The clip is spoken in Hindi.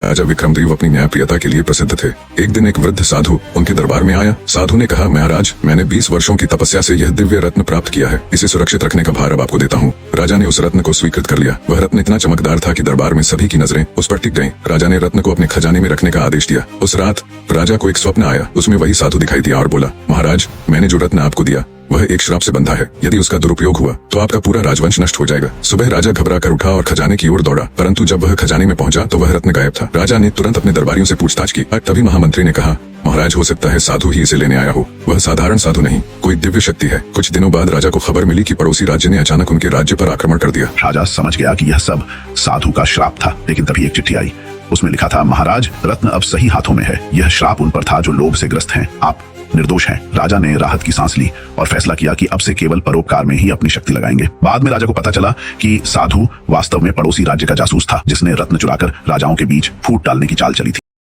राजा विक्रमदेव अपनी न्यायप्रियता के लिए प्रसिद्ध थे। एक दिन एक वृद्ध साधु उनके दरबार में आया। साधु ने कहा, महाराज, मैंने 20 वर्षों की तपस्या से यह दिव्य रत्न प्राप्त किया है। इसे सुरक्षित रखने का भार अब आपको देता हूँ। राजा ने उस रत्न को स्वीकृत कर लिया। वह रत्न इतना चमकदार था कि दरबार में सभी की नजरें उस पर टिक गईं। राजा ने रत्न को अपने खजाने में रखने का आदेश दिया। उस रात राजा को एक स्वप्न आया। उसमें वही साधु दिखाई दिया और बोला, महाराज, मैंने जो रत्न आपको दिया वह एक श्राप से बंधा है। यदि उसका दुरुपयोग हुआ तो आपका पूरा राजवंश नष्ट हो जाएगा। सुबह राजा घबरा कर उठा और खजाने की ओर दौड़ा, परंतु जब वह खजाने में पहुंचा तो वह रत्न गायब था। राजा ने तुरंत अपने दरबारियों से पूछताछ की। तभी महामंत्री ने कहा, महाराज, हो सकता है साधु ही इसे लेने आया हो। वह साधारण साधु नहीं, कोई दिव्य शक्ति है। कुछ दिनों बाद राजा को खबर मिली कि पड़ोसी राज्य ने अचानक उनके राज्य पर आक्रमण कर दिया। राजा समझ गया कि यह सब साधु का श्राप था, लेकिन तभी एक चिट्ठी आई। उसमें लिखा था, महाराज, रत्न अब सही हाथों में है। यह श्राप उन पर था जो लोभ से ग्रस्त हैं। आप निर्दोष हैं। राजा ने राहत की सांस ली और फैसला किया कि अब से केवल परोपकार में ही अपनी शक्ति लगाएंगे। बाद में राजा को पता चला कि साधु वास्तव में पड़ोसी राज्य का जासूस था, जिसने रत्न चुराकर राजाओं के बीच फूट डालने की चाल चली थी।